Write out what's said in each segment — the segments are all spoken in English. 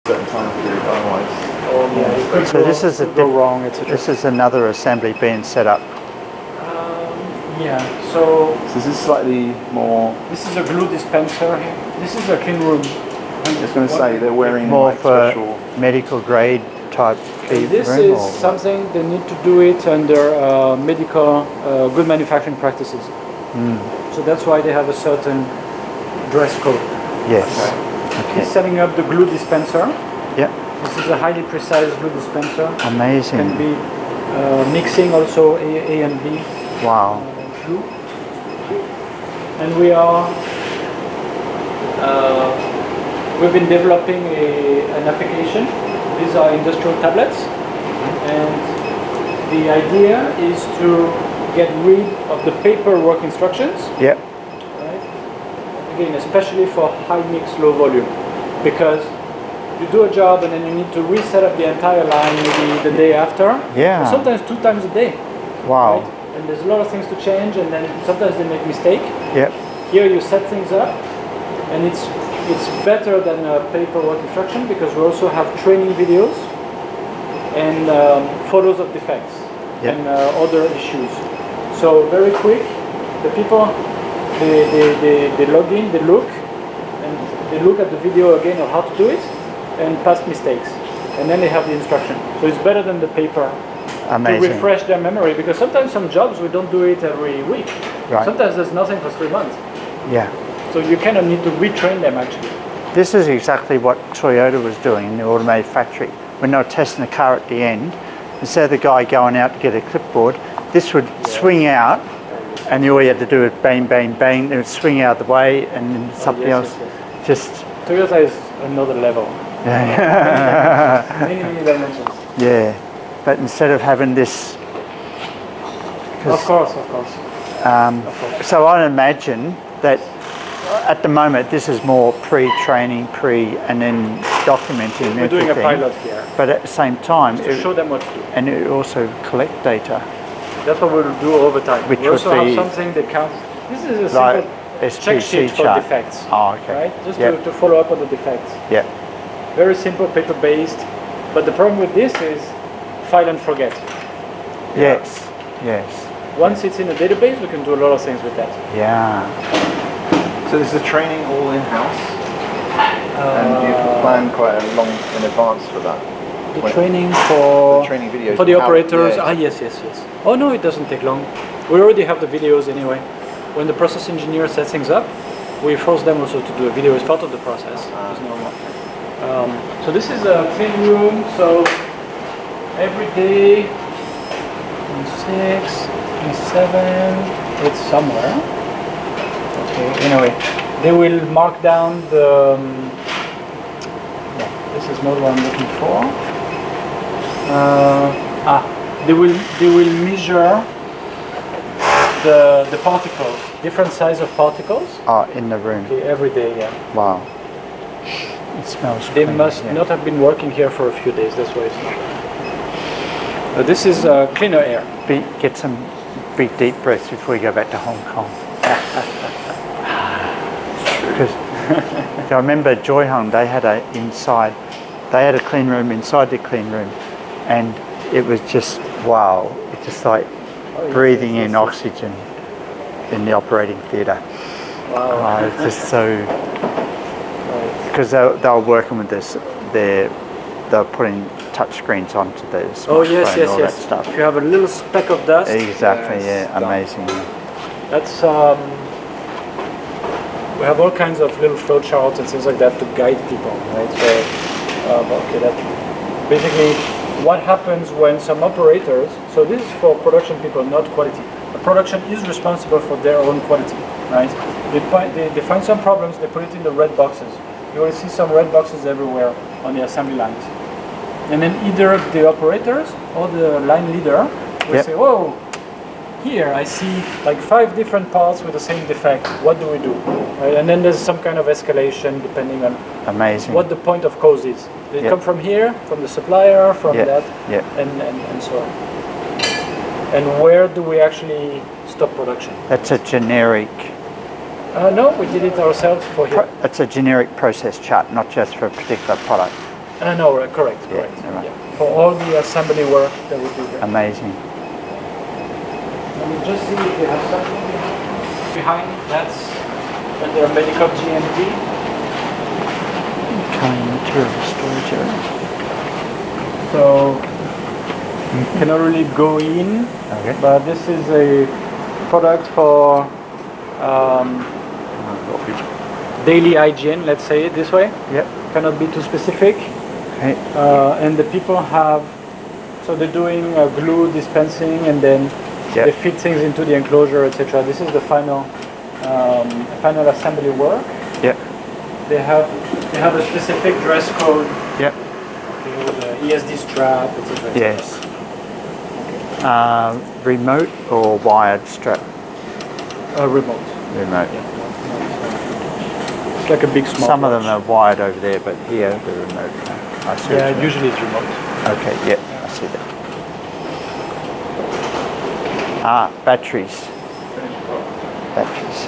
certain time to do it, otherwise. So this is go wrong, etc. This is another assembly being set up. Yeah. So This is slightly more. this is a glue dispenser here. This is a clean room. I was going to say they're wearing More like for special. medical grade type clean This room. is or- something they need to do it under medical good manufacturing practices. So that's why they have a certain dress code. Yes. He's setting up the glue dispenser. Yep. This is a highly precise glue dispenser. Amazing. Can be mixing also A and B Wow. glue. And we are we've been developing an application. These are industrial tablets, and the idea is to get rid of the paperwork instructions. Yep. Right? Again, especially for high mix, low volume, because you do a job and then you need to reset up the entire line maybe the day after. Yeah. Or sometimes 2 times a day. Wow. Right? And there's a lot of things to change, and then sometimes they make mistake. Yep. Here you set things up, and it's better than a paperwork instruction because we also have training videos and photos of defects and other issues. So very quick, the people they log in, they look, and they look at the video again of how to do it and past mistakes, and then they have the instruction. So it's better than the paper. Amazing. To refresh their memory, because sometimes some jobs we don't do it every week. Right. Sometimes there's nothing for 3 months. Yeah. So you kind of need to retrain them actually. This is exactly what Toyota was doing in the automated factory. When they were testing the car at the end, instead of the guy going out to get a clipboard, this would swing out, and all you had to do was bang, bang, bang. It would swing out of the way, and then something else. Just Toyota is another level. yeah. Many dimensions. Yeah. But instead of having this, Of course. so I imagine that at the moment this is more pre-training, and then documenting We're doing a everything. pilot here But at the same time, to show them what to do. and it also collect data. That's what we'll do over time. Which we also would have be something that counts. This is a like simple check sheet SPC for chart. defects. Oh, okay. Right? Just Yep. to follow up on the defects. Yeah. Very simple, paper-based. But the problem with this is file and forget. Yes. Yes. Once it's in a database, we can do a lot of things with that. Yeah. So is the training all in-house? And you plan quite a long in advance for that? The training for The training videos for the how- operators. yeah. Yes. Oh no, it doesn't take long. We already have the videos anyway. When the process engineer sets things up, we force them also to do a video as part of the process. It's normal. So this is a clean room. So every day, 6, 7, it's somewhere. Okay. Anyway, they will mark down the. This is not what I'm looking for. They will measure the particles, different size of particles. In the room. Okay, every day, yeah. Wow. It smells They clean, must yeah. not have been working here for a few days. That's why it's not. This is cleaner air. Get some big deep breaths before you go back to Hong Kong. Because I remember Joyhong, they had a clean room inside the clean room, and it was just wow. It's just like breathing in oxygen in the operating theatre. Wow. It's just so, because they were working with this, they were putting touch screens onto the smartphone and all that stuff. If you have a little speck of dust. Exactly, it's yeah, done. amazing. That's we have all kinds of little flow charts and things like that to guide people, right? So, okay, that basically what happens when some operators. So this is for production people, not quality. The production is responsible for their own quality, right? They find some problems, they put it in the red boxes. You will see some red boxes everywhere on the assembly lines. And then either the operators or the line leader will say, "Whoa, here I see like 5 different parts with the same defect. What do we do?" Right? And then there's some kind of escalation depending on what the point of cause is. They come from here, from the supplier, from that, and so on. And where do we actually stop production? That's a generic. No, we did it ourselves for here. It's a generic process chart, not just for a particular product. No, correct. Yeah, Correct. right. Yeah. For all the assembly work that we do here. Amazing. Let me just see if they have something behind. That's under medical GMP. Cutting material storage area. So cannot really go in, Okay. but this is a product for daily hygiene. Let's say it this way. Yep. Cannot be too specific. Okay. And the people have, so they're doing glue dispensing, and then Yep. they fit things into the enclosure, etc. This is the final assembly work. Yep. They have a specific dress code. Yep. Okay, with the ESD strap, etc. Yes. Remote or wired strap? Remote. Remote. It's like a big smart Some of them watch. are wired over there, but here the remote. I see what you Yeah, mean. usually it's remote. Okay, yep, I see that. Batteries. Batteries.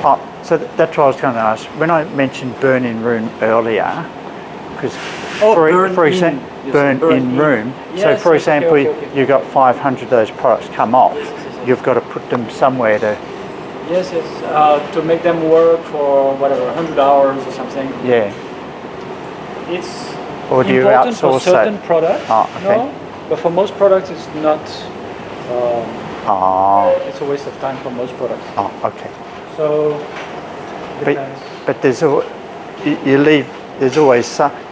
Oh, so that's what I was going to ask. When I mentioned burn in room earlier, because burn in room. Yes, So for okay, example, okay. you've got 500 of those products come off. You've got to put them somewhere to. Yes, to make them work for whatever 100 hours or something. Yeah. It's Or do you important for outsource certain that? products. Oh, okay. No, but for most products, it's not. Oh. It's a waste of time for most products. Oh, okay. So depends. But there's there's always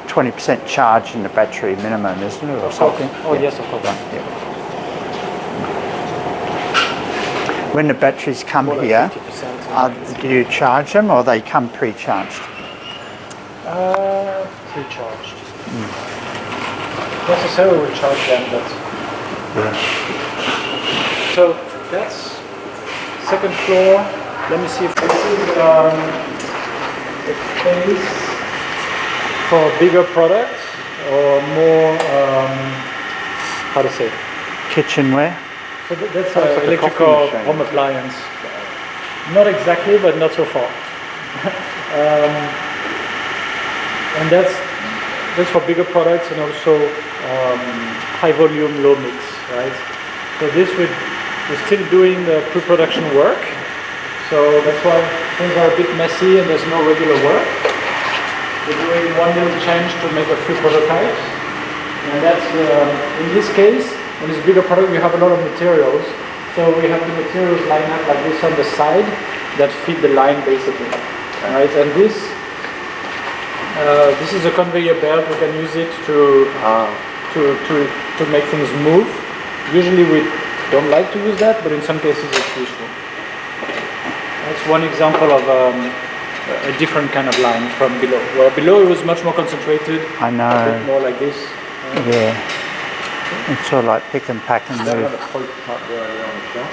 20% charge in the battery minimum, isn't it, or something? Oh Yeah. yes, of course. Right, yeah. When the batteries come More like here, 50%. do you charge them or they come pre-charged? Pre-charged. Necessarily we charge them, but Yeah. so that's second floor. Let me see if this is the place for bigger products or more how to say. Kitchenware? So that's Sounds like a electrical coffee machine. home appliance. Not exactly, but not so far. And that's for bigger products and also high volume, low mix, right? So we're still doing the pre-production work. So that's why things are a bit messy and there's no regular work. We're doing one little change to make a few prototypes. And that's, in this case, when it's a bigger product, we have a lot of materials. So we have the materials lined up like this on the side that feed the line basically, right? And this is a conveyor belt. We can use it to make things move. Usually we don't like to use that, but in some cases it's useful. That's one example of a different kind of line from below. Where below it was much more concentrated. I A know. bit more like this. Yeah. It's sort of like pick and pack and move. Point part there on the shop.